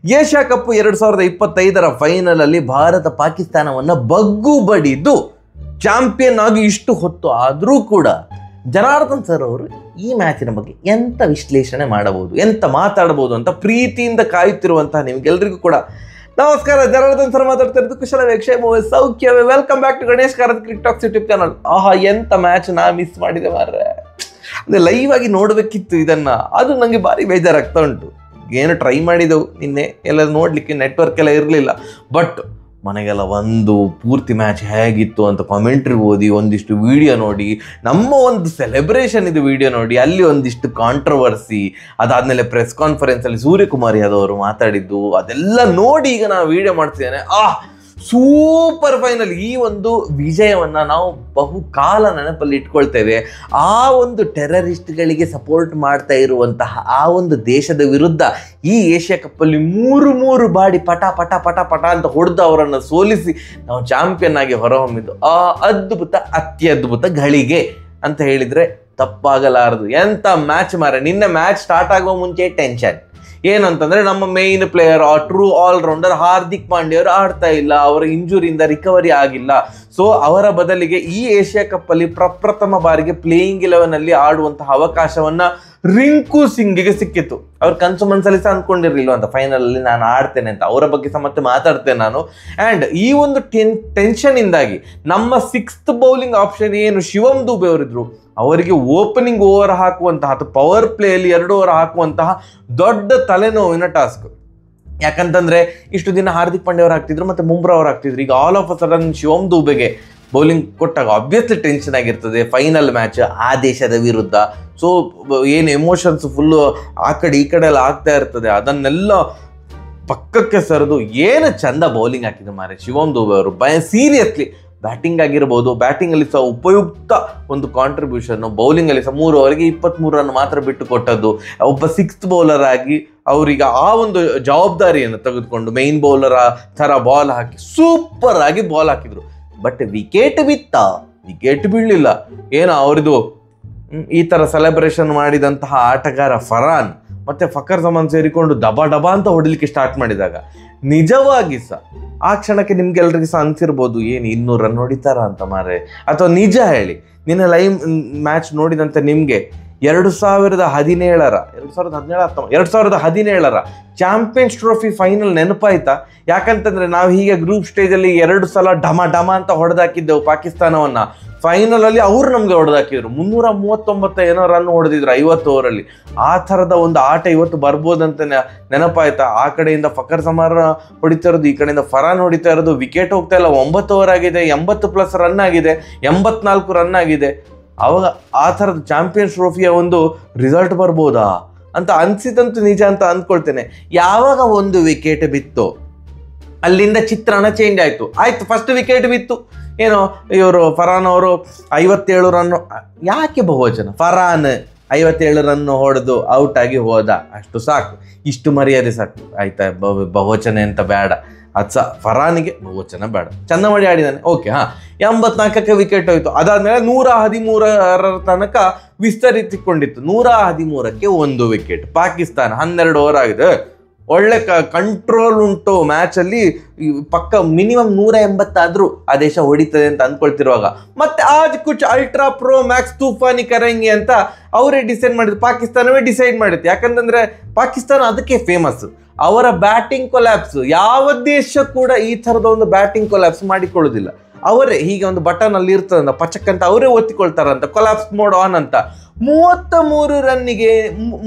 Asia cup 2025 ಫೈನಲಲ್ಲಿ Bharat ಪಾಕಿಸ್ತಾನವನ್ನು ಬಗ್ಗು ಬಡಿದು champion ಆಗಿ ಇಷ್ಟು ಹೊತ್ತು ಆದರೂ ಕೂಡ ಜನಾರ್ದನ್ ಸರ್ ಅವರು ಈ ಮ್ಯಾಚಿನ ಬಗ್ಗೆ ಎಂಥ ವಿಶ್ಲೇಷಣೆ ಮಾಡಬಹುದು, ಎಂತ ಮಾತಾಡಬಹುದು ಅಂತ ಪ್ರೀತಿಯಿಂದ ಕಾಯುತ್ತಿರುವಂತಹ ನಿಮಗೆಲ್ಲರಿಗೂ ಕೂಡ ನಮಸ್ಕಾರ. ಜನಾರ್ದನ್ ಸರ್ ಮಾತಾಡ್ತಿರೋದು. ಕುಶಲವೇ, ಕ್ಷೇಮವೇ, ಸೌಖ್ಯವೇ? Welcome back to Ganesh Karath Cricketalks YouTube channel. ಎಂಥ ಮ್ಯಾಚ್ ನಾ ಮಿಸ್ ಮಾಡಿದೆ ಮಾರ್ರೆ. ಅಂದರೆ ಲೈವ್ ಆಗಿ ನೋಡಬೇಕಿತ್ತು ಇದನ್ನ, ಅದು ನನಗೆ ಭಾರಿ ಬೇಜಾರಾಗ್ತಾ ಉಂಟು. ಏನು ಟ್ರೈ ಮಾಡಿದೆವು ನಿನ್ನೆ ಎಲ್ಲ ನೋಡಲಿಕ್ಕೆ, ನೆಟ್ವರ್ಕ್ ಎಲ್ಲ ಇರಲಿಲ್ಲ. ಬಟ್ ಮನೆಗೆಲ್ಲ ಒಂದು ಪೂರ್ತಿ ಮ್ಯಾಚ್ ಹೇಗಿತ್ತು ಅಂತ ಕಾಮೆಂಟ್ರಿ ಓದಿ, ಒಂದಿಷ್ಟು ವಿಡಿಯೋ ನೋಡಿ, ನಮ್ಮ ಒಂದು ಸೆಲೆಬ್ರೇಷನ್ ಇದು ವಿಡಿಯೋ ನೋಡಿ, ಅಲ್ಲಿ ಒಂದಿಷ್ಟು ಕಾಂಟ್ರವರ್ಸಿ, ಅದಾದಮೇಲೆ ಪ್ರೆಸ್ ಕಾನ್ಫರೆನ್ಸಲ್ಲಿ ಸೂರ್ಯಕುಮಾರ್ ಯಾದವ್ ಅವರು ಮಾತಾಡಿದ್ದು ಅದೆಲ್ಲ ನೋಡಿ ಈಗ ನಾನು ವಿಡಿಯೋ ಮಾಡ್ತಿದ್ದೇನೆ. Super final. ಈ ಒಂದು ವಿಜಯವನ್ನು ನಾವು ಬಹುಕಾಲ ನೆನಪಲ್ಲಿ ಇಟ್ಕೊಳ್ತೇವೆ. ಆ ಒಂದು ಟೆರರಿಸ್ಟ್ಗಳಿಗೆ ಸಪೋರ್ಟ್ ಮಾಡ್ತಾ ಇರುವಂತಹ ಆ ಒಂದು ದೇಶದ ವಿರುದ್ಧ ಈ ಏಷ್ಯಾ ಕಪ್ಪಲ್ಲಿ ಮೂರು ಬಾಡಿ ಪಟ ಪಟ ಪಟ ಪಟ ಅಂತ ಹೊಡೆದು ಅವರನ್ನು ಸೋಲಿಸಿ ನಾವು ಚಾಂಪಿಯನ್ ಆಗಿ ಹೊರಹೊಮ್ಮಿದ್ದು ಆ ಅದ್ಭುತ, ಅತ್ಯದ್ಭುತ ಗಳಿಗೆ ಅಂತ ಹೇಳಿದರೆ ತಪ್ಪಾಗಲಾರದು. ಎಂಥ ಮ್ಯಾಚ್ ಮಾರೆ. ನಿನ್ನೆ ಮ್ಯಾಚ್ ಸ್ಟಾರ್ಟ್ ಆಗುವ ಮುಂಚೆ ಟೆನ್ಷನ್ ಏನಂತಂದರೆ, ನಮ್ಮ main player, true allrounder Hardik Pandya ಅವರು ಆಡ್ತಾ ಇಲ್ಲ, ಅವರ ಇಂಜುರಿಯಿಂದ ರಿಕವರಿ ಆಗಿಲ್ಲ. ಸೊ ಅವರ ಬದಲಿಗೆ ಈ ಏಷ್ಯಾ ಕಪ್ಪಲ್ಲಿ ಪ್ರಪ್ರಥಮ ಬಾರಿಗೆ ಪ್ಲೇಯಿಂಗ್ 11 ಆಡುವಂತಹ ಅವಕಾಶವನ್ನು ರಿಂಕು ಸಿಂಗಿಗೆ ಸಿಕ್ಕಿತ್ತು. ಅವ್ರು ಕನ್ಸು ಮನಸ್ಸಲ್ಲಿ ಸಹ ಅಂದ್ಕೊಂಡಿರಲಿಲ್ಲ ಅಂತ ಫೈನಲಲ್ಲಿ ನಾನು ಆಡ್ತೇನೆ ಅಂತ. ಅವರ ಬಗ್ಗೆ ಸಹ ಮತ್ತೆ ಮಾತಾಡ್ತೇನೆ ನಾನು. ಆ್ಯಂಡ್ ಈ ಒಂದು ಟೆನ್ಷನ್ನಿಂದಾಗಿ ನಮ್ಮ 6th ಬೌಲಿಂಗ್ ಆಪ್ಷನ್ ಏನು ಶಿವಮ್ ದುಬೆ ಅವರಿದ್ರು, ಅವರಿಗೆ ಓಪನಿಂಗ್ ಓವರ್ ಹಾಕುವಂತಹ ಅಥವಾ ಪವರ್ ಪ್ಲೇಯಲ್ಲಿ 2 ಓವರ್ ಹಾಕುವಂತಹ ದೊಡ್ಡ ತಲೆನೋವಿನ ಟಾಸ್ಕ್. ಯಾಕಂತಂದರೆ ಇಷ್ಟು ದಿನ ಹಾರ್ದಿಕ್ ಪಾಂಡ್ಯ ಅವರು ಆಗ್ತಿದ್ರು ಮತ್ತು ಬುಮ್ರಾ ಅವರು ಆಗ್ತಿದ್ರು. ಈಗ all of a sudden Shivam ದುಬೆಗೆ ಬೌಲಿಂಗ್ ಕೊಟ್ಟಾಗ ಆಬ್ವಿಯಸ್ಲಿ ಟೆನ್ಷನ್ ಆಗಿರ್ತದೆ. ಫೈನಲ್ ಮ್ಯಾಚ್ ಆ ದೇಶದ ವಿರುದ್ಧ. ಸೊ ಏನು ಎಮೋಷನ್ಸ್ ಫುಲ್ಲು ಆ ಕಡೆ ಈ ಕಡೆ ಎಲ್ಲ ಆಗ್ತಾ ಇರ್ತದೆ. ಅದನ್ನೆಲ್ಲ ಪಕ್ಕಕ್ಕೆ ಸರಿದು ಏನು ಚಂದ ಬೌಲಿಂಗ್ ಹಾಕಿದ್ರು ಮಾರೆ ಶಿವಮ್ ದುಬೆ ಅವರು. ಸೀರಿಯಸ್ಲಿ ಬ್ಯಾಟಿಂಗ್ ಆಗಿರ್ಬೋದು, ಬ್ಯಾಟಿಂಗಲ್ಲಿ ಸಹ ಉಪಯುಕ್ತ ಒಂದು ಕಾಂಟ್ರಿಬ್ಯೂಷನ್ನು, ಬೌಲಿಂಗಲ್ಲಿ ಸಹ 3 ಓವರ್ಗೆ 23 ರನ್ ಮಾತ್ರ ಬಿಟ್ಟು ಕೊಟ್ಟದ್ದು. ಒಬ್ಬ 6th ಬೌಲರ್ ಆಗಿ ಅವರೀಗ ಆ ಒಂದು ಜವಾಬ್ದಾರಿಯನ್ನು ತೆಗೆದುಕೊಂಡು ಮೈನ್ ಬೌಲರ್ ಥರ ಬಾಲ್ ಹಾಕಿ ಸೂಪರ್ ಆಗಿ ಬಾಲ್ ಹಾಕಿದ್ರು. ಬಟ್ ವಿಕೆಟ್ ಬೀಳಲಿಲ್ಲ. ಏನೋ ಅವ್ರದ್ದು ಈ ಥರ ಸೆಲೆಬ್ರೇಷನ್ ಮಾಡಿದಂತಹ ಆಟಗಾರ ಫರಾನ್ ಮತ್ತು ಫಕರ್ ಜಮಾನ್ ಸೇರಿಕೊಂಡು ಡಬಾ ಅಂತ ಹೊಡಿಲಿಕ್ಕೆ ಸ್ಟಾರ್ಟ್ ಮಾಡಿದಾಗ ನಿಜವಾಗಿ ಸಹ ಆ ಕ್ಷಣಕ್ಕೆ ನಿಮ್ಗೆಲ್ರಿಗೂ ಸಹ ಅನ್ಸಿರ್ಬೋದು, ಏನು 200 ರನ್ ಹೊಡಿತಾರ ಅಂತ ಮಾರೆ. ಅಥವಾ ನಿಜ ಹೇಳಿ, ನಿನ್ನೆ ಲೈವ್ ಮ್ಯಾಚ್ ನೋಡಿದಂತೆ ನಿಮಗೆ 2017ರ ಚಾಂಪಿಯನ್ಸ್ ಟ್ರೋಫಿ ಫೈನಲ್ ನೆನಪಾಯ್ತಾ? ಯಾಕಂತಂದರೆ ನಾವು ಹೀಗೆ ಗ್ರೂಪ್ ಸ್ಟೇಜಲ್ಲಿ 2 ಸಲ ಡಮ ಅಂತ ಹೊಡೆದಾಕಿದ್ದೆವು ಪಾಕಿಸ್ತಾನವನ್ನು. ಫೈನಲಲ್ಲಿ ಅವರು ನಮಗೆ ಹೊಡೆದಾಕಿದ್ರು. 339 ಏನೋ ರನ್ ಹೊಡೆದಿದ್ರು 50 ಓವರಲ್ಲಿ. ಆ ಥರದ ಒಂದು ಆಟ ಇವತ್ತು ಬರ್ಬೋದಂತ ನೆನಪಾಯ್ತಾ? ಆ ಕಡೆಯಿಂದ ಫಕರ್ ಜಮಾನ್ ಹೊಡಿತಾ ಇರೋದು, ಈ ಕಡೆಯಿಂದ ಫರಾನ್ ಹೊಡಿತಾ ಇರೋದು. ವಿಕೆಟ್ ಹೋಗ್ತಾ ಇಲ್ಲ. 9 ಓವರ್ ಆಗಿದೆ, 80+ ರನ್ ಆಗಿದೆ, 84 ರನ್ ಆಗಿದೆ. ಅವಾಗ ಆ ಥರದ ಚಾಂಪಿಯನ್ಸ್ ಟ್ರೋಫಿಯ ಒಂದು ರಿಸಲ್ಟ್ ಬರ್ಬೋದಾ ಅಂತ ಅನಿಸಿದಂತೂ ನಿಜ ಅಂತ ಅಂದ್ಕೊಳ್ತೇನೆ. ಯಾವಾಗ ಒಂದು ವಿಕೆಟ್ ಬಿತ್ತು ಅಲ್ಲಿಂದ ಚಿತ್ರಣ ಚೇಂಜ್ ಆಯಿತು. ಫಸ್ಟ್ ವಿಕೆಟ್ ಬಿತ್ತು, ಏನೋ ಇವರು ಫರಾನ್ ಅವರು 57 ರನ್. ಯಾಕೆ ಬಹುವಚನ? ಫರಾನ್ 57 ರನ್ ಹೊಡೆದು ಔಟ್ ಆಗಿ ಹೋದ, ಅಷ್ಟು ಸಾಕು, ಇಷ್ಟು ಮರ್ಯಾದೆ ಸಾಕು ಆಯ್ತಾ. ಬಹುವಚನ ಅಂತ ಬೇಡ. ಅದು ಸಹ ಫರಾನಿಗೆ ಬಹುವಚನ ಬೇಡ. ಚಂದ ಮಾಡಿ ಆಡಿದಾನೆ, ಓಕೆ. 84ಕ್ಕೆ ವಿಕೆಟ್ ಹೋಯಿತು. ಅದಾದಮೇಲೆ 113ರ ತನಕ ವಿಸ್ತರಿಸಿಕೊಂಡಿತ್ತು. 113ಕ್ಕೆ 1 ವಿಕೆಟ್. ಪಾಕಿಸ್ತಾನ 12 ಓವರ್ ಆಗಿದೆ. ಒಳ್ಳೆ ಕಂಟ್ರೋಲ್ ಉಂಟು ಮ್ಯಾಚಲ್ಲಿ. ಪಕ್ಕ ಮಿನಿಮಮ್ 180 ಆದರೂ ಆ ದೇಶ ಹೊಡಿತದೆ ಅಂತ ಅಂದ್ಕೊಳ್ತಿರುವಾಗ ಮತ್ತೆ ಆಜ್ ಕುಚ್ ಅಲ್ಟ್ರಾ ಪ್ರೋ ಮ್ಯಾಕ್ಸ್ ತೂಫಾನಿ ಕರಂಗಿ ಅಂತ ಅವರೇ ಡಿಸೈಡ್ ಮಾಡಿದ್ರು. ಪಾಕಿಸ್ತಾನವೇ ಡಿಸೈಡ್ ಮಾಡಿತ್ತು. ಯಾಕಂತಂದರೆ ಪಾಕಿಸ್ತಾನ ಅದಕ್ಕೆ ಫೇಮಸ್, ಅವರ ಬ್ಯಾಟಿಂಗ್ ಕೊಲ್ಯಾಪ್ಸ್. ಯಾವ ದೇಶ ಕೂಡ ಈ ಥರದ ಒಂದು ಬ್ಯಾಟಿಂಗ್ ಕೊಲ್ಯಾಪ್ಸ್ ಮಾಡಿಕೊಳ್ಳೋದಿಲ್ಲ. ಅವರೇ ಹೀಗೆ ಒಂದು ಬಟನ್ ಅಲ್ಲಿ ಇರ್ತದಂತ ಪಚಕ್ಕಂತ ಅವರೇ ಒತ್ತಿಕೊಳ್ತಾರಂತ, ಕೊಲ್ಯಾಪ್ಸ್ ಮೋಡ್ ಆನ್ ಅಂತ. 33 ರನ್ನಿಗೆ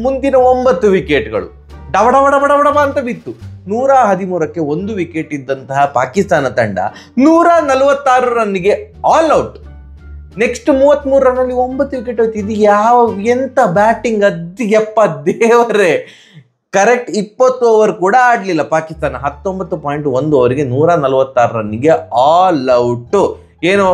ಮುಂದಿನ 9 ವಿಕೆಟ್ಗಳು ಡಬಡಬಡಬಡಬಡ ಅಂತ ಬಿತ್ತು. 113ಕ್ಕೆ 1 ವಿಕೆಟ್ ಇದ್ದಂತಹ ಪಾಕಿಸ್ತಾನ ತಂಡ 146 ರನ್ನಿಗೆ ಆಲ್ ಔಟ್. ನೆಕ್ಸ್ಟ್ 33 ರನ್ನಲ್ಲಿ 9 ವಿಕೆಟ್ ಹೋಯ್ತು. ಇದು ಎಂಥ ಬ್ಯಾಟಿಂಗ್ ಯಪ್ಪ ದೇವರೇ. ಕರೆಕ್ಟ್ 20 ಓವರ್ ಕೂಡ ಆಡಲಿಲ್ಲ ಪಾಕಿಸ್ತಾನ. 19.1 ಓವರಿಗೆ 146 ರನ್ನಿಗೆ ಆಲ್ ಔಟು. ಏನೋ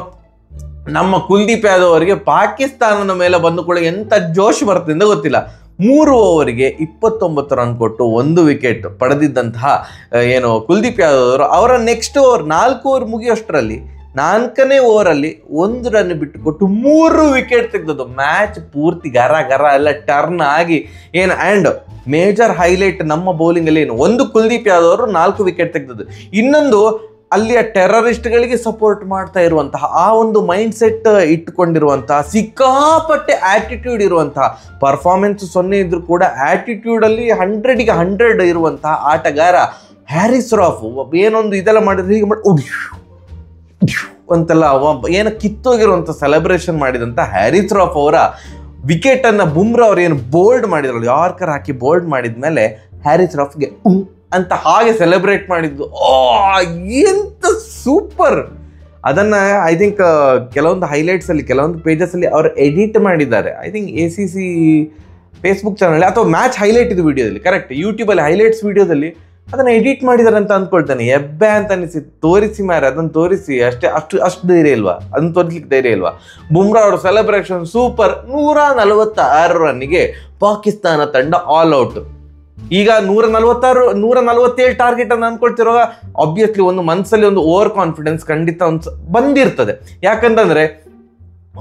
ನಮ್ಮ ಕುಲ್ದೀಪ್ ಯಾದವ್ ಅವರಿಗೆ ಪಾಕಿಸ್ತಾನದ ಮೇಲೆ ಬಂದು ಕೂಡ ಎಂಥ ಜೋಶ್ ಬರ್ತದೆ ಗೊತ್ತಿಲ್ಲ. 3 ಓವರಿಗೆ 29 ರನ್ ಕೊಟ್ಟು 1 ವಿಕೆಟ್ ಪಡೆದಿದ್ದಂತಹ ಏನು ಕುಲ್ದೀಪ್ ಯಾದವ್ ಅವರು, ಅವರ ನೆಕ್ಸ್ಟ್ ಓವರ್ 4 ಓವರ್ ಮುಗಿಯೋಷ್ಟರಲ್ಲಿ 4ನೇ ಓವರಲ್ಲಿ 1 ರನ್ ಬಿಟ್ಟುಕೊಟ್ಟು 3 ವಿಕೆಟ್ ತೆಗೆದದ್ದು. ಮ್ಯಾಚ್ ಪೂರ್ತಿ ಗರ ಗರ ಎಲ್ಲ ಟರ್ನ್ ಆಗಿ ಏನು. ಆ್ಯಂಡ್ ಮೇಜರ್ ಹೈಲೈಟ್ ನಮ್ಮ ಬೌಲಿಂಗಲ್ಲಿ ಏನು, ಒಂದು ಕುಲ್ದೀಪ್ ಯಾದವ್ ಅವರು 4 ವಿಕೆಟ್ ತೆಗೆದದ್ದು, ಇನ್ನೊಂದು ಅಲ್ಲಿಯ ಟೆರರಿಸ್ಟ್ಗಳಿಗೆ ಸಪೋರ್ಟ್ ಮಾಡ್ತಾ ಇರುವಂತಹ ಆ ಒಂದು ಮೈಂಡ್ ಸೆಟ್ ಇಟ್ಟುಕೊಂಡಿರುವಂತಹ, ಸಿಕ್ಕಾಪಟ್ಟೆ ಆಟಿಟ್ಯೂಡ್ ಇರುವಂತಹ, ಪರ್ಫಾರ್ಮೆನ್ಸ್ 0 ಇದ್ರೂ ಕೂಡ ಆಟಿಟ್ಯೂಡಲ್ಲಿ 100ಗೆ 100 ಇರುವಂತಹ ಆಟಗಾರ ಹ್ಯಾರಿಸ್ ರಾಫ್. ಏನೊಂದು ಇದೆಲ್ಲ ಮಾಡಿದ್ರೆ ಹೀಗೆ ಮಾಡಿ ಅಂತೆಲ್ಲ ಏನೋ ಕಿತ್ತೋಗಿರುವಂಥ ಸೆಲೆಬ್ರೇಷನ್ ಮಾಡಿದಂಥ ಹ್ಯಾರಿಸ್ ರಾಫ್ ಅವರ ವಿಕೆಟನ್ನು ಬುಮ್ರಾ ಅವ್ರು ಏನು ಬೋಲ್ಡ್ ಮಾಡಿದ್ರಲ್ಲ, ಯಾರ್ಕರ್ ಹಾಕಿ ಬೋಲ್ಡ್ ಮಾಡಿದ ಮೇಲೆ ಹ್ಯಾರಿಸ್ ರಾಫ್ಗೆ ಅಂತ ಹಾಗೆ ಸೆಲೆಬ್ರೇಟ್ ಮಾಡಿದ್ದು. ಎಂತ ಸೂಪರ್. ಅದನ್ನು ಐ ಥಿಂಕ್ ಕೆಲವೊಂದು ಹೈಲೈಟ್ಸಲ್ಲಿ, ಕೆಲವೊಂದು ಪೇಜಸಲ್ಲಿ ಅವ್ರು ಎಡಿಟ್ ಮಾಡಿದ್ದಾರೆ. I think ACC Facebook channel ಅಥವಾ ಮ್ಯಾಚ್ ಹೈಲೈಟ್ ಇದು ವಿಡಿಯೋದಲ್ಲಿ, ಕರೆಕ್ಟ್, ಯೂಟ್ಯೂಬಲ್ಲಿ ಹೈಲೈಟ್ಸ್ ವಿಡಿಯೋದಲ್ಲಿ ಅದನ್ನು ಎಡಿಟ್ ಮಾಡಿದ್ದಾರೆ ಅಂತ ಅಂದ್ಕೊಳ್ತಾನೆ. ಎಬ್ಬೆ ಅಂತ ಅನಿಸಿ ತೋರಿಸಿ ಮಾರೆ, ಅದನ್ನು ತೋರಿಸಿ ಅಷ್ಟು ಧೈರ್ಯ ಇಲ್ವಾ, ಅದನ್ನು ತೋರಿಸ್ಲಿಕ್ಕೆ ಧೈರ್ಯ ಇಲ್ವಾ? ಬುಮ್ರಾ ಅವ್ರ ಸೆಲೆಬ್ರೇಷನ್ ಸೂಪರ್. 146 ರನ್ನಿಗೆ ಪಾಕಿಸ್ತಾನ ತಂಡ ಆಲ್ ಔಟ್. ಈಗ 147 ಟಾರ್ಗೆಟ್ ಅನ್ನು ಅನ್ಕೊಳ್ತಿರುವಾಗ ಆಬ್ವಿಯಸ್ಲಿ ಒಂದು ಮನಸ್ಸಲ್ಲಿ ಒಂದು ಓವರ್ ಕಾನ್ಫಿಡೆನ್ಸ್ ಖಂಡಿತ ಬಂದಿರ್ತದೆ. ಯಾಕಂತಂದ್ರೆ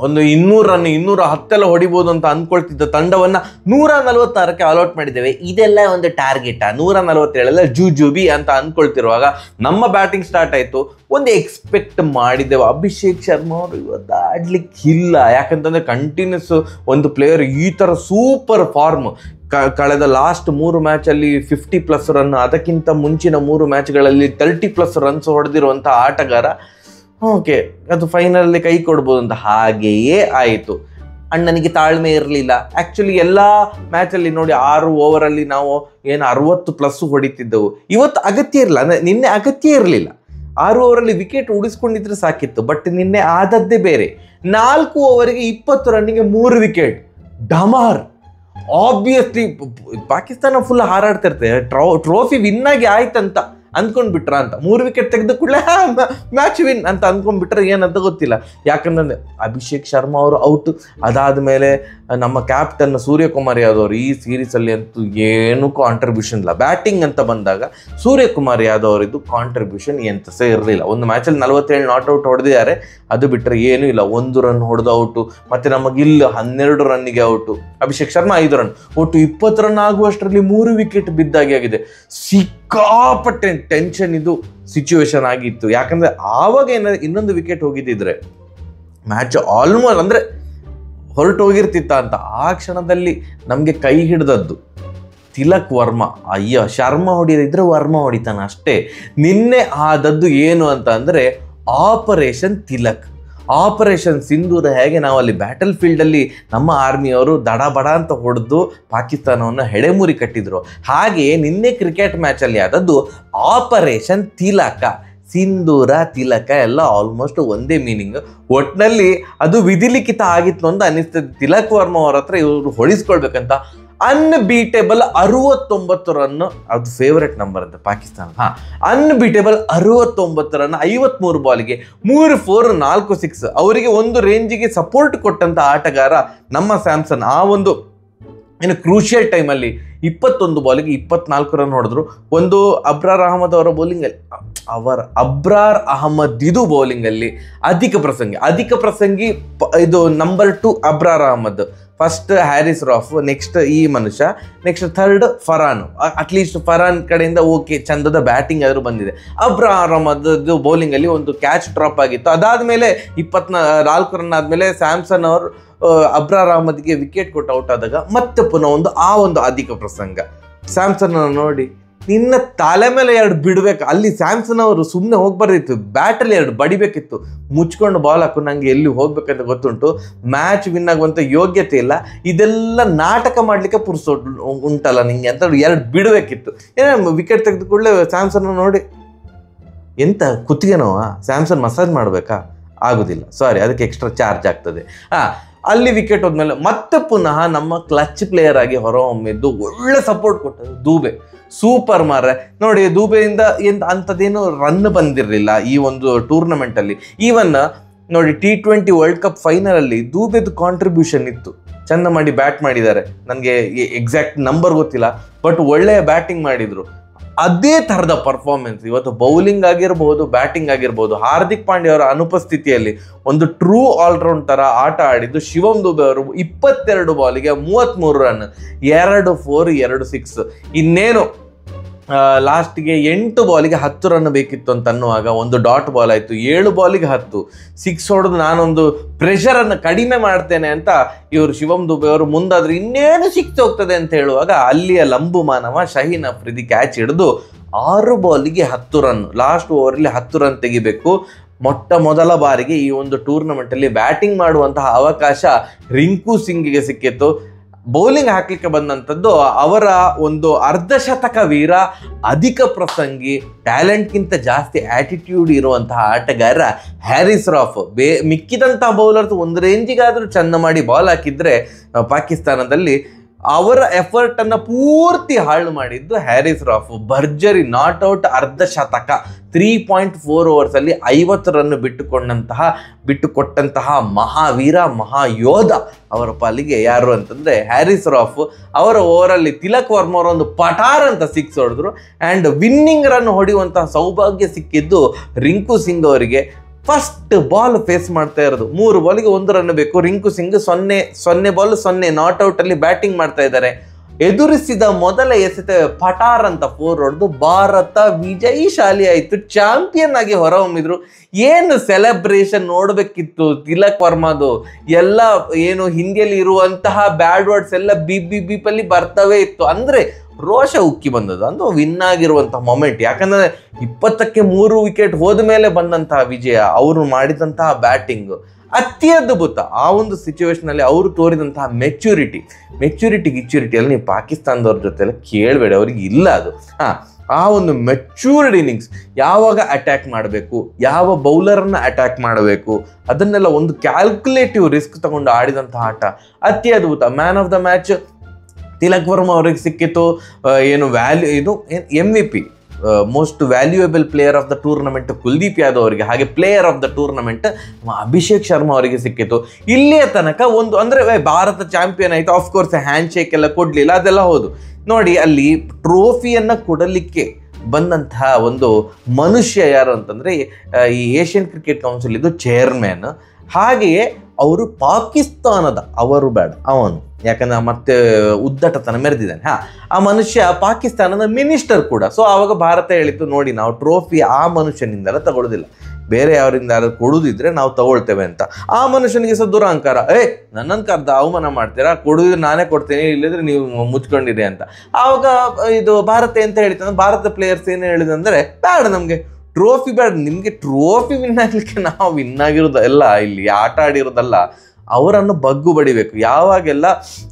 ಒಂದು 200 ರನ್ 210 ಹೊಡಿಬೋದು ಅಂತ ಅನ್ಕೊಳ್ತಿದ್ದ ತಂಡವನ್ನ 146ಕ್ಕೆ ಆಲ್ಔಟ್ ಮಾಡಿದ್ದೇವೆ. ಇದೆಲ್ಲ ಒಂದು ಟಾರ್ಗೆಟ್, 147 ಜೂಜೂಬಿ ಅಂತ ಅನ್ಕೊಳ್ತಿರುವಾಗ ನಮ್ಮ ಬ್ಯಾಟಿಂಗ್ ಸ್ಟಾರ್ಟ್ ಆಯ್ತು. ಒಂದು ಎಕ್ಸ್ಪೆಕ್ಟ್ ಮಾಡಿದ್ದೇವೆ ಅಭಿಷೇಕ್ ಶರ್ಮಾ ಅವರು ಇವತ್ತು ಆಡ್ಲಿಕ್ಕಿಲ್ಲ. ಯಾಕಂತಂದ್ರೆ ಕಂಟಿನ್ಯೂಸ್ ಒಂದು ಪ್ಲೇಯರ್ ಈ ಥರ ಸೂಪರ್ ಫಾರ್ಮ್, ಕಳೆದ ಲಾಸ್ಟ್ 3 ಮ್ಯಾಚಲ್ಲಿ 50+ ರನ್, ಅದಕ್ಕಿಂತ ಮುಂಚಿನ 3 ಮ್ಯಾಚ್ಗಳಲ್ಲಿ 30+ ರನ್ಸ್ ಹೊಡೆದಿರುವಂಥ ಆಟಗಾರ. ಓಕೆ, ಅದು ಫೈನಲಲ್ಲಿ ಕೈ ಕೊಡ್ಬೋದು ಅಂತ ಹಾಗೆಯೇ ಆಯಿತು. ಅಣ್ಣನಿಗೆ ತಾಳ್ಮೆ ಇರಲಿಲ್ಲ. ಆ್ಯಕ್ಚುಲಿ ಎಲ್ಲ ಮ್ಯಾಚಲ್ಲಿ ನೋಡಿ 6 ಓವರಲ್ಲಿ ನಾವು ಏನು 60+ ಹೊಡಿತಿದ್ದೆವು. ಇವತ್ತು ಅಗತ್ಯ ಇರಲಿಲ್ಲ, ಅಂದರೆ ನಿನ್ನೆ ಅಗತ್ಯ ಇರಲಿಲ್ಲ. 6 ಓವರಲ್ಲಿ ವಿಕೆಟ್ ಉಳಿಸ್ಕೊಂಡಿದ್ರೆ ಸಾಕಿತ್ತು. ಬಟ್ ನಿನ್ನೆ ಆದದ್ದೇ ಬೇರೆ. 4 ಓವರಿಗೆ 20 ರನ್ನಿಗೆ 3 ವಿಕೆಟ್, ಡಮಾರ್. ಆಬ್ವಿಯಸ್ಲಿ ಪಾಕಿಸ್ತಾನ ಫುಲ್ ಹಾರಾಡ್ತಿರ್ತದೆ, ಟ್ರೋಫಿ ವಿನ್ ಆಗಿ ಆಯ್ತಂತ ಅಂದ್ಕೊಂಡ್ಬಿಟ್ರ ಅಂತ. 3 ವಿಕೆಟ್ ತೆಗೆದು ಕೂಡಲೇ ಮ್ಯಾಚ್ ವಿನ್ ಅಂತ ಅಂದ್ಕೊಂಡ್ಬಿಟ್ರೆ ಏನಂತ ಗೊತ್ತಿಲ್ಲ. ಯಾಕಂದ್ರೆ ಅಭಿಷೇಕ್ ಶರ್ಮಾ ಅವರು ಔಟ್. ಅದಾದಮೇಲೆ ನಮ್ಮ ಕ್ಯಾಪ್ಟನ್ ಸೂರ್ಯಕುಮಾರ್ ಯಾದವ್ ಅವರು ಈ ಸೀರೀಸಲ್ಲಿ ಅಂತೂ ಏನು ಕಾಂಟ್ರಿಬ್ಯೂಷನ್ ಇಲ್ಲ. ಬ್ಯಾಟಿಂಗ್ ಅಂತ ಬಂದಾಗ ಸೂರ್ಯಕುಮಾರ್ ಯಾದವ್ ಅವರಿದ್ದು ಕಾಂಟ್ರಿಬ್ಯೂಷನ್ ಎಂತ ಸಹ ಇರಲಿಲ್ಲ. ಒಂದು ಮ್ಯಾಚಲ್ಲಿ 47 ನಾಟ್ಔಟ್ ಹೊಡೆದಿದ್ದಾರೆ, ಅದು ಬಿಟ್ಟರೆ ಏನೂ ಇಲ್ಲ. 1 ರನ್ ಹೊಡೆದು ಔಟು, ಮತ್ತು ನಮಗಿಲ್ಲ 12 ರನ್ನಿಗೆ ಔಟು. ಅಭಿಷೇಕ್ ಶರ್ಮಾ 5 ರನ್, ಒಟ್ಟು 20 ರನ್ ಆಗುವಷ್ಟರಲ್ಲಿ 3 ವಿಕೆಟ್ ಬಿದ್ದಾಗಿ ಆಗಿದೆ. ಸಿಕ್ಕಾಪಟ್ಟೆ ಟೆನ್ಷನ್ ಇದು ಸಿಚುವೇಶನ್ ಆಗಿತ್ತು. ಯಾಕಂದರೆ ಆವಾಗ ಇನ್ನೊಂದು ವಿಕೆಟ್ ಹೋಗಿದ್ದಿದ್ರೆ ಮ್ಯಾಚ್ ಆಲ್ಮೋಸ್ಟ್ ಅಂದರೆ ಹೊರಟು ಹೋಗಿರ್ತಿತ್ತ ಅಂತ. ಆ ಕ್ಷಣದಲ್ಲಿ ನಮಗೆ ಕೈ ಹಿಡಿದದ್ದು ತಿಲಕ್ ವರ್ಮಾ. ಅಯ್ಯೋ, ಶರ್ಮಾ ಹೊಡಿದಿದ್ರೆ ವರ್ಮಾ ಹೊಡಿತಾನೆ ಅಷ್ಟೇ. ನಿನ್ನೆ ಆದದ್ದು ಏನು ಅಂತ ಅಂದರೆ ಆಪರೇಷನ್ ತಿಲಕ್, ಆಪರೇಷನ್ ಸಿಂಧೂರ. ಹೇಗೆ ನಾವು ಅಲ್ಲಿ ಬ್ಯಾಟಲ್ ಫೀಲ್ಡಲ್ಲಿ ನಮ್ಮ ಆರ್ಮಿಯವರು ದಡ ಬಡ ಅಂತ ಹೊಡೆದು ಪಾಕಿಸ್ತಾನವನ್ನು ಹೆಡೆಮುರಿ ಕಟ್ಟಿದ್ರು, ಹಾಗೆಯೇ ನಿನ್ನೆ ಕ್ರಿಕೆಟ್ ಮ್ಯಾಚಲ್ಲಿ ಆದದ್ದು ಆಪರೇಷನ್ ತಿಲಕ. ಸಿಂಧೂರ ತಿಲಕ ಎಲ್ಲ ಆಲ್ಮೋಸ್ಟ್ ಒಂದೇ ಮೀನಿಂಗ್. ಒಟ್ಟಿನಲ್ಲಿ ಅದು ವಿಧಿಲಿಖಿತ ಆಗಿತ್ತು ಅಂತ ಅನಿಸ್ತದೆ. ತಿಲಕ್ ವರ್ಮಾ ಅವ್ರ ಹತ್ರ ಇವರು ಹೊಡಿಸ್ಕೊಳ್ಬೇಕಂತ. ಅನ್ಬೀಟೇಬಲ್ 69 ರನ್, ಅದು ಫೇವರೆಟ್ ನಂಬರ್ ಅಂತ ಪಾಕಿಸ್ತಾನ. ಅನ್ಬೀಟೇಬಲ್ 69 ರನ್ 53 ಬಾಲಿಗೆ 3 4 4 6. ಅವರಿಗೆ ಒಂದು ರೇಂಜಿಗೆ ಸಪೋರ್ಟ್ ಕೊಟ್ಟಂತ ಆಟಗಾರ ನಮ್ಮ ಸ್ಯಾಮ್ಸನ್. ಆ ಒಂದು ಏನು ಕ್ರೂಷಿಯಲ್ ಟೈಮಲ್ಲಿ 21 ಬಾಲಿಗೆ 24 ರನ್ ಹೊಡೆದ್ರು. ಒಂದು ಅಬ್ರಾರ್ ಅಹಮದ್ ಅವರ ಬೌಲಿಂಗಲ್ಲಿ, ಅಬ್ರಾರ್ ಅಹಮದ್ ಇದು ಬೌಲಿಂಗಲ್ಲಿ ಅಧಿಕ ಪ್ರಸಂಗಿ ಇದು number 2 Abrar Ahmed, first Haris Rauf, next ಈ ಮನುಷ್ಯ, next third Farhan. At least Farhan ಕಡೆಯಿಂದ ಓಕೆ ಚಂದದ ಬ್ಯಾಟಿಂಗ್ ಆದರೂ ಬಂದಿದೆ. ಅಬ್ರಾರ್ ಅಹಮದ್ ಬೌಲಿಂಗಲ್ಲಿ ಒಂದು ಕ್ಯಾಚ್ ಡ್ರಾಪ್ ಆಗಿತ್ತು. ಅದಾದಮೇಲೆ 24 ರನ್ ಆದಮೇಲೆ ಸ್ಯಾಮ್ಸನ್ ಅವರು ಅಬ್ರಾರ್ ಅಹಮದ್ಗೆ ವಿಕೆಟ್ ಕೊಟ್ಟು ಔಟ್ ಆದಾಗ ಮತ್ತೆ ಪುನಃ ಒಂದು ಅಧಿಕ ಪ್ರಸಂಗ. ಸ್ಯಾಮ್ಸನ್ ನೋಡಿ, ನಿನ್ನ ತಲೆ ಮೇಲೆ 2 ಬಿಡಬೇಕು. ಅಲ್ಲಿ ಸ್ಯಾಮ್ಸನ್ ಅವರು ಸುಮ್ಮನೆ ಹೋಗ್ಬಾರ್ದಿತ್ತು, ಬ್ಯಾಟಲ್ಲಿ 2 ಬಡಿಬೇಕಿತ್ತು. ಮುಚ್ಕೊಂಡು ಬಾಲ್ ಹಾಕು, ನಂಗೆ ಎಲ್ಲಿ ಹೋಗ್ಬೇಕಂತ ಗೊತ್ತುಂಟು, ಮ್ಯಾಚ್ ವಿನ್ ಆಗುವಂಥ ಯೋಗ್ಯತೆ ಇಲ್ಲ, ಇದೆಲ್ಲ ನಾಟಕ ಮಾಡಲಿಕ್ಕೆ ಪುರ್ಸೋಟು ಉಂಟಲ್ಲ ನಿಂಗೆ ಅಂತ 2 ಬಿಡಬೇಕಿತ್ತು. ಏನೋ ವಿಕೆಟ್ ತೆಗೆದು ಕೂಡಲೇ ಸ್ಯಾಮ್ಸನ್ ನೋಡಿ, ಎಂತ ಕುತ್ತಿಗೆನೋ ಸ್ಯಾಮ್ಸನ್ ಮಸಾಜ್ ಮಾಡಬೇಕಾ? ಆಗೋದಿಲ್ಲ, ಸಾರಿ, ಅದಕ್ಕೆ ಎಕ್ಸ್ಟ್ರಾ ಚಾರ್ಜ್ ಆಗ್ತದೆ. ಅಲ್ಲಿ ವಿಕೆಟ್ ಹೋದ್ಮೇಲೆ ಮತ್ತೆ ಪುನಃ ನಮ್ಮ ಕ್ಲಚ್ ಪ್ಲೇಯರ್ ಆಗಿ ಹೊರಹೊಮ್ಮಿದ್ದು ಒಳ್ಳೆ ಸಪೋರ್ಟ್ ಕೊಟ್ಟದ್ದು ದೂಬೆ. ಸೂಪರ್ ಮಾರ್ರೆ. ನೋಡಿ, ದೂಬೆಯಿಂದ ಅಂಥದ್ದೇನು ರನ್ ಬಂದಿರಲಿಲ್ಲ ಈ ಒಂದು ಟೂರ್ನಮೆಂಟಲ್ಲಿ. ಈವನ್ ನೋಡಿ T20 ವರ್ಲ್ಡ್ ಕಪ್ ಫೈನಲಲ್ಲಿ ದೂಬೆದು ಕಾಂಟ್ರಿಬ್ಯೂಷನ್ ಇತ್ತು. ಚೆಂದ ಮಾಡಿ ಬ್ಯಾಟ್ ಮಾಡಿದ್ದಾರೆ, ನನಗೆ ಎಕ್ಸಾಕ್ಟ್ ನಂಬರ್ ಗೊತ್ತಿಲ್ಲ, ಬಟ್ ಒಳ್ಳೆಯ ಬ್ಯಾಟಿಂಗ್ ಮಾಡಿದರು. ಅದೇ ಥರದ ಪರ್ಫಾರ್ಮೆನ್ಸ್ ಇವತ್ತು ಬೌಲಿಂಗ್ ಆಗಿರ್ಬೋದು, ಬ್ಯಾಟಿಂಗ್ ಆಗಿರ್ಬೋದು. ಹಾರ್ದಿಕ್ ಪಾಂಡ್ಯ ಅವರ ಅನುಪಸ್ಥಿತಿಯಲ್ಲಿ ಒಂದು ಟ್ರೂ ಆಲ್ರೌಂಡ್ ಥರ ಆಟ ಆಡಿದ್ದು ಶಿವಮ್ ದುಬೆ ಅವರು 22 ಬಾಲಿಗೆ 33 ರನ್, 2 4 2 6. ಇನ್ನೇನು ಲಾಸ್ಟ್ಗೆ 8 ಬಾಲಿಗೆ 10 ರನ್ ಬೇಕಿತ್ತು ಅಂತ ಅನ್ನುವಾಗ ಒಂದು ಡಾಟ್ ಬಾಲ್ ಆಯಿತು. 7 ಬಾಲಿಗೆ 10 6 ಹೊಡೆದು ನಾನೊಂದು ಪ್ರೆಷರನ್ನು ಕಡಿಮೆ ಮಾಡ್ತೇನೆ ಅಂತ ಇವರು ಶಿವಮ್ ದುಬೆ ಅವರು ಮುಂದಾದ್ರೆ ಇನ್ನೇನು ಸಿಕ್ತು ಹೋಗ್ತದೆ ಅಂತ ಹೇಳುವಾಗ ಅಲ್ಲಿಯ ಲಂಬು ಮಾನವ ಶಹೀನ್ ಅಫ್ರಿದಿ ಕ್ಯಾಚ್ ಹಿಡಿದು 6 ಬಾಲಿಗೆ 10 ರನ್, ಲಾಸ್ಟ್ ಓವರಲ್ಲಿ 10 ರನ್ ತೆಗಿಬೇಕು. ಮೊದಲ ಬಾರಿಗೆ ಈ ಒಂದು ಟೂರ್ನಮೆಂಟಲ್ಲಿ ಬ್ಯಾಟಿಂಗ್ ಮಾಡುವಂತಹ ಅವಕಾಶ ರಿಂಕು ಸಿಂಗ್ಗೆ ಸಿಕ್ಕಿತ್ತು. ಬೌಲಿಂಗ್ ಹಾಕ್ಲಿಕ್ಕೆ ಬಂದಂಥದ್ದು ಅವರ ಒಂದು ಅರ್ಧಶತಕ ವೀರ, ಅಧಿಕ ಪ್ರಸಂಗಿ, ಟ್ಯಾಲೆಂಟ್ಗಿಂತ ಜಾಸ್ತಿ ಆಟಿಟ್ಯೂಡ್ ಇರುವಂತಹ ಆಟಗಾರ ಹ್ಯಾರಿಸ್ ರಾಫ್. ಮಿಕ್ಕಿದಂತಹ ಬೌಲರ್ಸ್ ಒಂದು ರೇಂಜಿಗಾದರೂ ಚೆಂದ ಮಾಡಿ ಬಾಲ್ ಹಾಕಿದ್ರೆ ಪಾಕಿಸ್ತಾನದಲ್ಲಿ ಅವರ ಎಫರ್ಟನ್ನು ಪೂರ್ತಿ ಹಾಳು ಮಾಡಿದ್ದು ಹ್ಯಾರಿಸ್ ರಾಫ್. ಭರ್ಜರಿ ನಾಟ್ ಔಟ್ ಅರ್ಧಶತಕ, 3.4 ಓವರ್ಸಲ್ಲಿ 50 ರನ್ ಬಿಟ್ಟುಕೊಟ್ಟಂತಹ ಮಹಾವೀರ, ಮಹಾಯೋಧ ಅವರ ಪಾಲಿಗೆ ಯಾರು ಅಂತಂದರೆ ಹ್ಯಾರಿಸ್ ರಾಫ್. ಅವರ ಓವರಲ್ಲಿ ತಿಲಕ್ ವರ್ಮ ಅವರೊಂದು ಪಟಾರ್ ಅಂತ 6 ಹೊಡೆದ್ರು. ಆ್ಯಂಡ್ ವಿನ್ನಿಂಗ್ ರನ್ ಹೊಡೆಯುವಂತಹ ಸೌಭಾಗ್ಯ ಸಿಕ್ಕಿದ್ದು ರಿಂಕು ಸಿಂಗ್ ಅವರಿಗೆ. ಫಸ್ಟ್ ಬಾಲ್ ಫೇಸ್ ಮಾಡ್ತಾ ಇರೋದು, 3 ಬಾಲಿಗೆ 1 ರನ್ ಬೇಕು. ರಿಂಕು ಸಿಂಗ್ 0 ಬಾಲ್ 0 ನಾಟ್ಔಟಲ್ಲಿ ಬ್ಯಾಟಿಂಗ್ ಮಾಡ್ತಾ ಇದ್ದಾರೆ. ಎದುರಿಸಿದ ಮೊದಲ ಎಸೆತ ಪಟಾರ್ ಅಂತ 4 ಹೊಡೆದು ಭಾರತ ವಿಜಯಶಾಲಿ ಆಯಿತು, ಚಾಂಪಿಯನ್ ಆಗಿ ಹೊರಹೊಮ್ಮಿದ್ರು. ಏನು ಸೆಲೆಬ್ರೇಷನ್ ನೋಡಬೇಕಿತ್ತು ತಿಲಕ್ ವರ್ಮದು. ಎಲ್ಲ ಏನು ಹಿಂದಿಯಲ್ಲಿ ಇರುವಂತಹ ಬ್ಯಾಡ್ ವರ್ಡ್ಸ್ ಎಲ್ಲ ಬೀಪಲ್ಲಿ ಬರ್ತವೇ ಇತ್ತು. ಅಂದರೆ ರೋಷ ಉಕ್ಕಿ ಬಂದದ್ದು, ಅಂದ್ರೆ ವಿನ್ ಆಗಿರುವಂತಹ ಮೊಮೆಂಟ್. ಯಾಕಂದರೆ 20ಕ್ಕೆ 3 ವಿಕೆಟ್ ಹೋದ ಮೇಲೆ ಬಂದಂತಹ ವಿಜಯ, ಅವರು ಮಾಡಿದಂತಹ ಬ್ಯಾಟಿಂಗ್ ಅತ್ಯದ್ಭುತ. ಆ ಒಂದು ಸಿಚುವೇಶನಲ್ಲಿ ಅವರು ತೋರಿದಂತಹ ಮೆಚ್ಯೂರಿಟಿಯಲ್ಲಿ ನೀವು ಪಾಕಿಸ್ತಾನದವ್ರ ಜೊತೆ ಎಲ್ಲ ಕೇಳಬೇಡಿ, ಅವ್ರಿಗೆ ಇಲ್ಲ ಅದು. ಆ ಒಂದು ಮೆಚ್ಯೂರ್ಡ್ ಇನ್ನಿಂಗ್ಸ್, ಯಾವಾಗ ಅಟ್ಯಾಕ್ ಮಾಡಬೇಕು, ಯಾವ ಬೌಲರನ್ನು ಅಟ್ಯಾಕ್ ಮಾಡಬೇಕು, ಅದನ್ನೆಲ್ಲ ಒಂದು ಕ್ಯಾಲ್ಕುಲೇಟಿವ್ ರಿಸ್ಕ್ ತಗೊಂಡು ಆಡಿದಂತಹ ಆಟ ಅತ್ಯದ್ಭುತ. Man of the match Tilak Varma ಅವರಿಗೆ ಸಿಕ್ಕಿತ್ತು. ಏನು ಇದು MVP most valuable player of the tournament Kuldeep Yadav ಅವರಿಗೆ, ಹಾಗೆ player of the tournament Abhishek Sharma ಅವರಿಗೆ ಸಿಕ್ಕಿತ್ತು. ಇಲ್ಲಿಯ ತನಕ ಒಂದು ಅಂದರೆ ಭಾರತ ಚಾಂಪಿಯನ್ ಆಯಿತು, ಆಫ್ಕೋರ್ಸ್ ಹ್ಯಾಂಡ್ ಶೇಕ್ ಎಲ್ಲ ಕೊಡಲಿಲ್ಲ, ಅದೆಲ್ಲ ಹೌದು. ನೋಡಿ, ಅಲ್ಲಿ ಟ್ರೋಫಿಯನ್ನು ಕೊಡಲಿಕ್ಕೆ ಬಂದಂತಹ ಒಂದು ಮನುಷ್ಯ ಯಾರು ಅಂತಂದರೆ ಈ ಏಷ್ಯನ್ ಕ್ರಿಕೆಟ್ ಕೌನ್ಸಿಲ್ ಇದು ಚೇರ್ಮನ್. ಹಾಗೆಯೇ ಅವರು ಪಾಕಿಸ್ತಾನದ, ಅವರು ಬೇಡ ಅವನು, ಯಾಕಂದ್ರೆ ಮತ್ತೆ ಉದ್ದಟತನ ಮೆರೆದಿದ್ದಾನೆ. ಆ ಮನುಷ್ಯ ಪಾಕಿಸ್ತಾನದ ಮಿನಿಸ್ಟರ್ ಕೂಡ. ಸೊ ಆವಾಗ ಭಾರತ ಹೇಳಿತ್ತು, ನೋಡಿ ನಾವು ಟ್ರೋಫಿ ಆ ಮನುಷ್ಯನಿಂದೆಲ್ಲ ತಗೊಳ್ಳೋದಿಲ್ಲ, ಬೇರೆ ಯಾರಿಂದ ಯಾರು ಕೊಡುದಿದ್ರೆ ನಾವು ತಗೊಳ್ತೇವೆ ಅಂತ. ಆ ಮನುಷ್ಯನಿಗೆ ಸಹ ದುರಹಂಕಾರ, ನನ್ನನ್ನು ಕರ್ದ ಅವಮಾನ ಮಾಡ್ತೀರಾ, ಕೊಡುದಿದ್ರೆ ನಾನೇ ಕೊಡ್ತೇನೆ, ಇಲ್ಲದ್ರೆ ನೀವು ಮುಚ್ಕೊಂಡಿರಿ ಅಂತ. ಆವಾಗ ಇದು ಭಾರತ ಎಂತ ಹೇಳಿತಂದ್ರೆ, ಭಾರತ ಪ್ಲೇಯರ್ಸ್ ಏನು ಹೇಳಿದಂದ್ರೆ, ಬೇಡ ನಮಗೆ ಟ್ರೋಫಿ ಬೇಡ, ನಿಮಗೆ ಟ್ರೋಫಿ ವಿನ್ ಆಗಲಿಕ್ಕೆ ನಾವು ವಿನ್ ಆಗಿರೋದಲ್ಲ, ಇಲ್ಲಿ ಆಟ ಆಡಿರೋದಲ್ಲ, ಅವರನ್ನು ಬಗ್ಗು ಬಡಿಬೇಕು. ಯಾವಾಗೆಲ್ಲ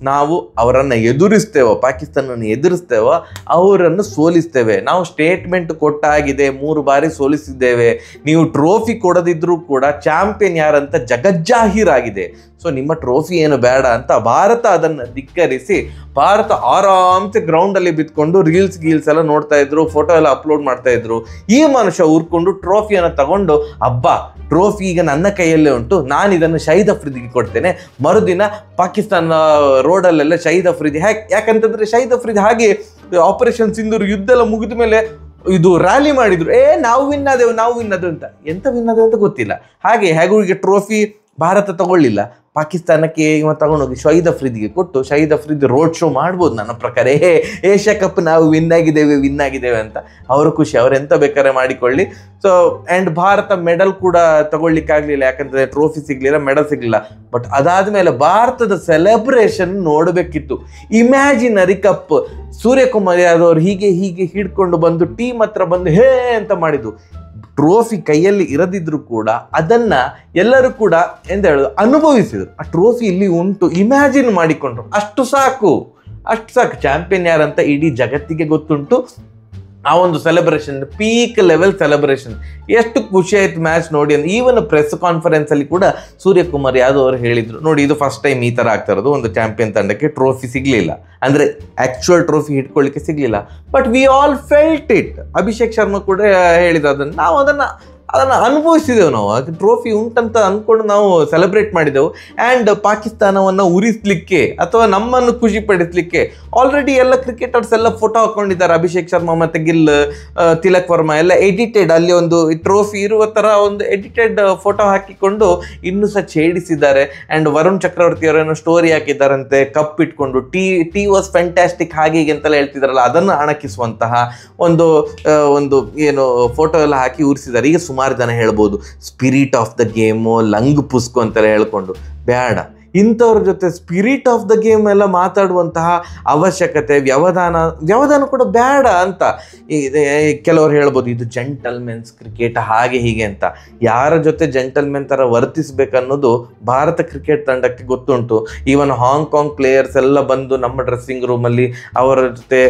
ನಾವು ಅವರನ್ನು ಎದುರಿಸ್ತೇವೋ, ಪಾಕಿಸ್ತಾನವನ್ನು ಎದುರಿಸ್ತೇವೋ, ಅವರನ್ನು ಸೋಲಿಸ್ತೇವೆ. ನಾವು ಸ್ಟೇಟ್ಮೆಂಟ್ ಕೊಟ್ಟಾಗಿದೆ, 3 ಬಾರಿ ಸೋಲಿಸಿದ್ದೇವೆ, ನೀವು ಟ್ರೋಫಿ ಕೊಡದಿದ್ರೂ ಕೂಡ ಚಾಂಪಿಯನ್ ಯಾರಂತ ಜಗಜ್ಜಾಹೀರಾಗಿದೆ, ಸೊ ನಿಮ್ಮ ಟ್ರೋಫಿ ಏನು ಬೇಡ ಅಂತ ಭಾರತ ಅದನ್ನು ಧಿಕ್ಕರಿಸಿ, ಭಾರತ ಆರಾಮ್ಸೆ ಗ್ರೌಂಡಲ್ಲಿ ಬಿತ್ಕೊಂಡು ರೀಲ್ಸ್ ಎಲ್ಲ ನೋಡ್ತಾ ಇದ್ರು, ಫೋಟೋ ಎಲ್ಲ ಅಪ್ಲೋಡ್ ಮಾಡ್ತಾ ಇದ್ರು. ಈ ಮನುಷ್ಯ ಊರ್ಕೊಂಡು ಟ್ರೋಫಿಯನ್ನು ತಗೊಂಡು, ಹಬ್ಬ ಟ್ರೋಫಿ ಈಗ ನನ್ನ ಕೈಯಲ್ಲೇ ಉಂಟು, ನಾನು ಇದನ್ನು ಶಹೀದ್ ಅಫ್ರಿದಿಗೆ ಕೊಡ್ತೇನೆ. ಮರುದಿನ ಪಾಕಿಸ್ತಾನ ರೋಡಲ್ಲೆಲ್ಲ ಶಹೀದ್ ಅಫ್ರಿದಿ, ಯಾಕಂತಂದ್ರೆ ಶಹೀದ್ ಅಫ್ರಿದಿ ಹಾಗೆ ಆಪರೇಷನ್ ಸಿಂಧೂರ್ ಯುದ್ಧ ಎಲ್ಲ ಮುಗಿದ ಮೇಲೆ ಇದು ರ್ಯಾಲಿ ಮಾಡಿದ್ರು, ನಾವು ವಿನ್ ಆದೆವು ಅಂತ. ಎಂತ ವಿನ್ ಆದೆವು ಅಂತ ಗೊತ್ತಿಲ್ಲ. ಹೇಗೆ ಟ್ರೋಫಿ ಭಾರತ ತಗೊಳ್ಳಿಲ್ಲ, ಪಾಕಿಸ್ತಾನಕ್ಕೆ ಇವ ತಗೊಂಡೋಗಿ ಶಹೀದ್ ಅಫ್ರಿದಿಗೆ ಕೊಟ್ಟು, ಶಹೀದ್ ಅಫ್ರಿದಿ ರೋಡ್ ಶೋ ಮಾಡ್ಬೋದು ನನ್ನ ಪ್ರಕಾರ, ಏಷ್ಯಾ ಕಪ್ ನಾವು ವಿನ್ ಆಗಿದ್ದೇವೆ ಅಂತ. ಅವರು ಖುಷಿ, ಅವ್ರು ಎಂತ ಬೇಕಾದ್ರೆ ಮಾಡಿಕೊಳ್ಳಿ. ಸೊ ಆ್ಯಂಡ್ ಭಾರತ ಮೆಡಲ್ ಕೂಡ ತಗೊಳ್ಲಿಕ್ಕಾಗಲಿಲ್ಲ, ಯಾಕಂದರೆ ಟ್ರೋಫಿ ಸಿಗಲಿಲ್ಲ, ಮೆಡಲ್ ಸಿಗಲಿಲ್ಲ. ಬಟ್ ಅದಾದಮೇಲೆ ಭಾರತದ ಸೆಲೆಬ್ರೇಷನ್ ನೋಡಬೇಕಿತ್ತು. ಇಮ್ಯಾಜಿನರಿ ಕಪ್, ಸೂರ್ಯಕುಮಾರ್ ಯಾದವ್ ಅವರು ಹೀಗೆ ಹಿಡ್ಕೊಂಡು ಬಂದು ಟೀಮ್ ಹತ್ರ ಬಂದು ಅಂತ ಮಾಡಿದ್ದು. ಟ್ರೋಫಿ ಕೈಯಲ್ಲಿ ಇರದಿದ್ರು ಕೂಡ ಅದನ್ನ ಎಲ್ಲರೂ ಕೂಡ ಎಂತ ಹೇಳೋದು ಅನುಭವಿಸಿದ್ರು. ಆ ಟ್ರೋಫಿ ಇಲ್ಲಿ ಉಂಟು, ಇಮ್ಯಾಜಿನ್ ಮಾಡಿಕೊಂಡ್ರು, ಅಷ್ಟು ಸಾಕು. ಚಾಂಪಿಯನ್ ಯಾರಂತ ಇಡೀ ಜಗತ್ತಿಗೆ ಗೊತ್ತುಂಟು. ಆ ಒಂದು ಸೆಲೆಬ್ರೇಷನ್, ಪೀಕ್ ಲೆವೆಲ್ ಸೆಲೆಬ್ರೇಷನ್, ಎಷ್ಟು ಖುಷಿ ಆಯ್ತು ಮ್ಯಾಚ್ ನೋಡಿ ಅಂತ. ಈವನ್ ಪ್ರೆಸ್ ಕಾನ್ಫರೆನ್ಸ್ ಅಲ್ಲಿ ಕೂಡ ಸೂರ್ಯಕುಮಾರ್ ಯಾದವ್ ಅವರು ಹೇಳಿದ್ರು, ನೋಡಿ ಇದು ಫಸ್ಟ್ ಟೈಮ್ ಈ ತರ ಆಗ್ತಾ ಇರೋದು, ಒಂದು ಚಾಂಪಿಯನ್ ತಂಡಕ್ಕೆ ಟ್ರೋಫಿ ಸಿಗ್ಲಿಲ್ಲ, ಅಂದ್ರೆ ಆಕ್ಚುಯಲ್ ಟ್ರೋಫಿ ಹಿಡ್ಕೊಳ್ಳಿಕ್ಕೆ ಸಿಗ್ಲಿಲ್ಲ, but we all felt it. Abhishek Sharma ಕೂಡ ಹೇಳಿದ್ರು ಅದನ್ನು, ನಾವು ಅದನ್ನ ಅದನ್ನು ಅನುಭವಿಸಿದೆವು ನಾವು. ಟ್ರೋಫಿ ಉಂಟಂತ ಅಂದ್ಕೊಂಡು ನಾವು ಸೆಲೆಬ್ರೇಟ್ ಮಾಡಿದೆವು. ಆ್ಯಂಡ್ ಪಾಕಿಸ್ತಾನವನ್ನು ಉರಿಸಲಿಕ್ಕೆ ಅಥವಾ ನಮ್ಮನ್ನು ಖುಷಿ ಪಡಿಸಲಿಕ್ಕೆ ಆಲ್ರೆಡಿ ಎಲ್ಲ ಕ್ರಿಕೆಟರ್ಸ್ ಎಲ್ಲ ಫೋಟೋ ಹಾಕ್ಕೊಂಡಿದ್ದಾರೆ. ಅಭಿಷೇಕ್ ಶರ್ಮಾ ಮತ್ತು ಗಿಲ್, ತಿಲಕ್ ವರ್ಮಾ ಎಲ್ಲ ಎಡಿಟೆಡ್, ಅಲ್ಲಿ ಒಂದು ಟ್ರೋಫಿ ಇರುವ ಥರ ಒಂದು ಎಡಿಟೆಡ್ ಫೋಟೋ ಹಾಕಿಕೊಂಡು ಇನ್ನೂ ಸಹ ಛೇಡಿಸಿದ್ದಾರೆ. ಆ್ಯಂಡ್ ವರುಣ್ ಚಕ್ರವರ್ತಿ ಅವರೇನೋ ಸ್ಟೋರಿ ಹಾಕಿದ್ದಾರಂತೆ, ಕಪ್ ಇಟ್ಕೊಂಡು ಟೀ ವಾಸ್ ಫ್ಯಾಂಟಾಸ್ಟಿಕ್ ಹಾಗೆ ಹೀಗೆ ಅಂತೆಲ್ಲ ಹೇಳ್ತಿದ್ದಾರಲ್ಲ, ಅದನ್ನು ಅಣಕಿಸುವಂತಹ ಒಂದು ಏನು ಫೋಟೋ ಎಲ್ಲ ಹಾಕಿ ಉರಿಸಿದ್ದಾರೆ. ಈಗ ಸುಮಾರು ಜನ ಹೇಳ್ಬೋದು ಸ್ಪಿರಿಟ್ ಆಫ್ ದ ಗೇಮು, ಲಂಗ್ ಪುಸ್ಕು ಅಂತೆಲ್ಲ ಹೇಳ್ಕೊಂಡು. ಬೇಡ, ಇಂಥವ್ರ ಜೊತೆ ಸ್ಪಿರಿಟ್ ಆಫ್ ದ ಗೇಮ್ ಎಲ್ಲ ಮಾತಾಡುವಂತಹ ಅವಶ್ಯಕತೆ, ವ್ಯವಧಾನ ಕೂಡ ಬೇಡ ಅಂತ. ಕೆಲವರು ಹೇಳ್ಬೋದು ಇದು ಜೆಂಟಲ್ಮೆನ್ಸ್ ಕ್ರಿಕೆಟ್ ಹಾಗೆ ಹೀಗೆ ಅಂತ. ಯಾರ ಜೊತೆ ಜೆಂಟಲ್ಮೆನ್ ಥರ ವರ್ತಿಸ್ಬೇಕನ್ನೋದು ಭಾರತ ಕ್ರಿಕೆಟ್ ತಂಡಕ್ಕೆ ಗೊತ್ತುಂಟು. ಈವನ್ ಹಾಂಗ್ಕಾಂಗ್ ಪ್ಲೇಯರ್ಸ್ ಎಲ್ಲ ಬಂದು ನಮ್ಮ ಡ್ರೆಸ್ಸಿಂಗ್ ರೂಮಲ್ಲಿ ಅವರ ಜೊತೆ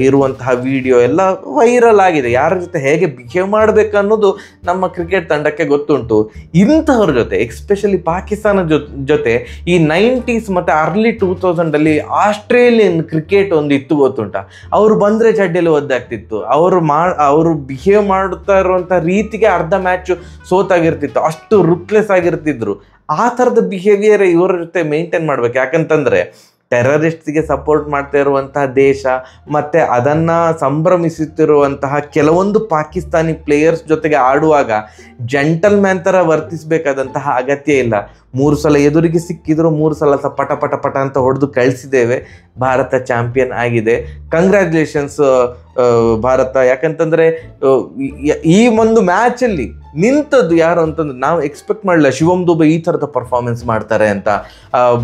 ಇರುವಂತಹ ವಿಡಿಯೋ ಎಲ್ಲ ವೈರಲ್ ಆಗಿದೆ. ಯಾರ ಜೊತೆ ಹೇಗೆ ಬಿಹೇವ್ ಮಾಡಬೇಕನ್ನೋದು ನಮ್ಮ ಕ್ರಿಕೆಟ್ ತಂಡಕ್ಕೆ ಗೊತ್ತುಂಟು. ಇಂಥವ್ರ ಜೊತೆ ಎಸ್ಪೆಷಲಿ ಪಾಕಿಸ್ತಾನ ಜೊತೆ ಈ 90s ಮತ್ತು ಅರ್ಲಿ 2000 ಆಸ್ಟ್ರೇಲಿಯನ್ ಕ್ರಿಕೆಟ್ ಒಂದು ಇತ್ತು ಗೊತ್ತುಂಟ. ಅವರು ಬಂದರೆ ಚಡ್ಡಿಯಲ್ಲಿ ಒದ್ದಾಗ್ತಿತ್ತು. ಅವರು ಬಿಹೇವ್ ಮಾಡುತ್ತಾ ಇರುವಂಥ ರೀತಿಗೆ ಅರ್ಧ ಮ್ಯಾಚು ಸೋತಾಗಿರ್ತಿತ್ತು. ಅಷ್ಟು ರುತ್ಲೆಸ್ ಆಗಿರ್ತಿದ್ರು. ಆ ಥರದ ಬಿಹೇವಿಯರ್ ಇವರ ಜೊತೆ ಮೇಂಟೈನ್ ಮಾಡ್ಬೇಕು. ಯಾಕಂತಂದರೆ ಟೆರರಿಸ್ಟ್ಗೆ ಸಪೋರ್ಟ್ ಮಾಡ್ತಾ ಇರುವಂತಹ ದೇಶ ಮತ್ತು ಅದನ್ನು ಸಂಭ್ರಮಿಸುತ್ತಿರುವಂತಹ ಕೆಲವೊಂದು ಪಾಕಿಸ್ತಾನಿ ಪ್ಲೇಯರ್ಸ್ ಜೊತೆಗೆ ಆಡುವಾಗ ಜೆಂಟಲ್ಮ್ಯಾನ್ ಥರ ವರ್ತಿಸಬೇಕಾದಂತಹ ಅಗತ್ಯ ಇಲ್ಲ. 3 ಸಲ ಎದುರಿಗೆ ಸಿಕ್ಕಿದ್ರು 3 ಸಲ ಪಟ ಅಂತ ಹೊಡೆದು ಕಳಿಸಿದ್ದೇವೆ. ಭಾರತ ಚಾಂಪಿಯನ್ ಆಗಿದೆ. ಕಂಗ್ರ್ಯಾಚುಲೇಷನ್ಸ್ ಭಾರತ. ಯಾಕಂತಂದರೆ ಈ ಒಂದು ಮ್ಯಾಚಲ್ಲಿ ನಿಂತದ್ದು ಯಾರು ಅಂತಂದ್ರೆ ನಾವು ಎಕ್ಸ್ಪೆಕ್ಟ್ ಮಾಡಲಿಲ್ಲ ಶಿವಮ್ ದುಬೆ ಈ ಥರದ ಪರ್ಫಾರ್ಮೆನ್ಸ್ ಮಾಡ್ತಾರೆ ಅಂತ.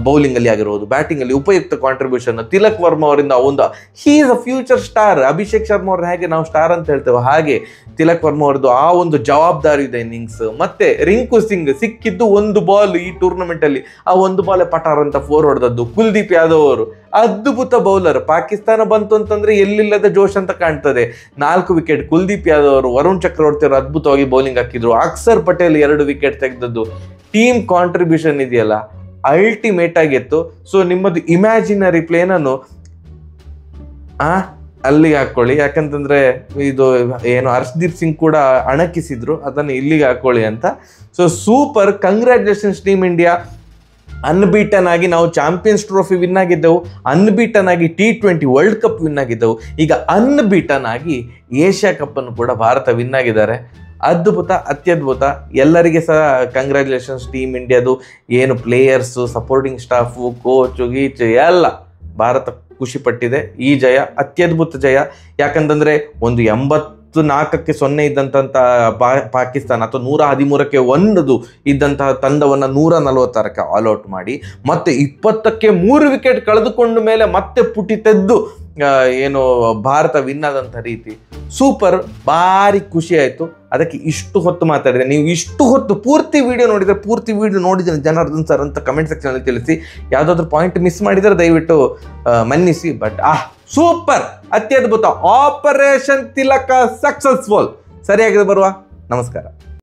ಬೌಲಿಂಗಲ್ಲಿ ಆಗಿರ್ಬೋದು, ಬ್ಯಾಟಿಂಗಲ್ಲಿ ಉಪಯುಕ್ತ ಕಾಂಟ್ರಿಬ್ಯೂಷನ್. ತಿಲಕ್ ವರ್ಮಾ ಅವರಿಂದ he is a future star. Abhishek Sharma ಅವ್ರನ್ನ ಹೇಗೆ ನಾವು ಸ್ಟಾರ್ ಅಂತ ಹೇಳ್ತೇವೆ, ಹಾಗೆ ತಿಲಕ್ ವರ್ಮಾ ಅವ್ರದ್ದು ಆ ಒಂದು ಜವಾಬ್ದಾರಿದ ಇನ್ನಿಂಗ್ಸ್. ಮತ್ತೆ ರಿಂಕು ಸಿಂಗ್ ಸಿಕ್ಕಿದ್ದು ಒಂದು ಬಾಲ್ ಈ ಟೂರ್ನಮೆಂಟಲ್ಲಿ, ಆ ಒಂದು ಬಾಲ್ ಪಟಾರ್ ಅಂತ 4 ಹೊಡೆದದ್ದು. ಕುಲ್ದೀಪ್ ಯಾದವ್ ಅವರು ಅದ್ಭುತ ಬೌಲರ್. ಪಾಕಿಸ್ತಾನ ಬಂತು ಅಂತಂದ್ರೆ ಎಲ್ಲಿಲ್ಲದ ಜೋಶ್ ಅಂತ ಕಾಣ್ತದೆ. 4 ವಿಕೆಟ್ ಕುಲ್ದೀಪ್ ಯಾದವ್ ಅವರು. ವರುಣ್ ಚಕ್ರವರ್ತಿ ಅವರು ಅದ್ಭುತವಾಗಿ ಬೌಲಿಂಗ್ ಹಾಕಿದ್ರು. ಅಕ್ಷರ್ ಪಟೇಲ್ 2 ವಿಕೆಟ್ ತೆಗೆದದ್ದು. ಟೀಮ್ ಕಾಂಟ್ರಿಬ್ಯೂಷನ್ ಇದೆಯಲ್ಲ ಅಲ್ಟಿಮೇಟ್ ಆಗಿತ್ತು. ಸೊ ನಿಮ್ಮದು ಇಮ್ಯಾಜಿನರಿ ಪ್ಲೇನನ್ನು ಅಲ್ಲಿಗೆ ಹಾಕೊಳ್ಳಿ. ಯಾಕಂತಂದ್ರೆ ಇದು ಏನು ಹರ್ಷದೀಪ್ ಸಿಂಗ್ ಕೂಡ ಅಣಕಿಸಿದ್ರು, ಅದನ್ನು ಇಲ್ಲಿಗೆ ಹಾಕೊಳ್ಳಿ ಅಂತ. So super, congratulations team India. Unbeaten ಆಗಿ ನಾವು ಚಾಂಪಿಯನ್ಸ್ ಟ್ರೋಫಿ ವಿನ್ ಆಗಿದ್ದೆವು, ಅನ್ಬೀಟನ್ ಆಗಿ T20 ವರ್ಲ್ಡ್ ಕಪ್ ವಿನ್ ಆಗಿದ್ದೆವು. ಈಗ ಅನ್ಬೀಟನ್ ಆಗಿ ಏಷ್ಯಾ ಕಪ್ಪನ್ನು ಕೂಡ ಭಾರತ ವಿನ್ ಆಗಿದ್ದಾರೆ. ಅದ್ಭುತ, ಅತ್ಯದ್ಭುತ. ಎಲ್ಲರಿಗೆ ಸಹ ಕಂಗ್ರ್ಯಾಚುಲೇಷನ್ಸ್ ಟೀಮ್ ಇಂಡಿಯಾದು. ಏನು ಪ್ಲೇಯರ್ಸು, ಸಪೋರ್ಟಿಂಗ್ ಸ್ಟಾಫು, ಕೋಚು ಗೀಚು ಎಲ್ಲ ಭಾರತ ಖುಷಿ ಪಟ್ಟಿದೆ. ಈ ಜಯ ಅತ್ಯದ್ಭುತ ಜಯ. ಯಾಕಂತಂದರೆ ಒಂದು 84-0 ಇದ್ದಂಥ ಪಾಕಿಸ್ತಾನ ಅಥವಾ 113ಕ್ಕೆ 1 ಇದ್ದಂತಹ ತಂಡವನ್ನು 146ಕ್ಕೆ ಆಲ್ಔಟ್ ಮಾಡಿ ಮತ್ತೆ 20ಕ್ಕೆ 3 ವಿಕೆಟ್ ಕಳೆದುಕೊಂಡ ಮೇಲೆ ಮತ್ತೆ ಪುಟಿ ತೆದ್ದು ಏನು ಭಾರತ ವಿನ್ ಆದಂಥ ರೀತಿ ಸೂಪರ್. ಭಾರಿ ಖುಷಿ ಆಯಿತು. ಅದಕ್ಕೆ ಇಷ್ಟು ಹೊತ್ತು ಮಾತಾಡಿದೆ. ನೀವು ಇಷ್ಟು ಹೊತ್ತು ಪೂರ್ತಿ ವಿಡಿಯೋ ನೋಡಿದರೆ ಜನಾರ್ದನ್ ಸರ್ ಅಂತ ಕಮೆಂಟ್ ಸೆಕ್ಷನಲ್ಲಿ ತಿಳಿಸಿ. ಯಾವುದಾದ್ರೂ ಪಾಯಿಂಟ್ ಮಿಸ್ ಮಾಡಿದರೆ ದಯವಿಟ್ಟು ಮನ್ನಿಸಿ. ಬಟ್ ಸೂಪರ್, ಅತ್ಯದ್ಭುತ. Operation Tilak successful. ಸರಿಯಾಗಿದೆ ಬರುವ. ನಮಸ್ಕಾರ.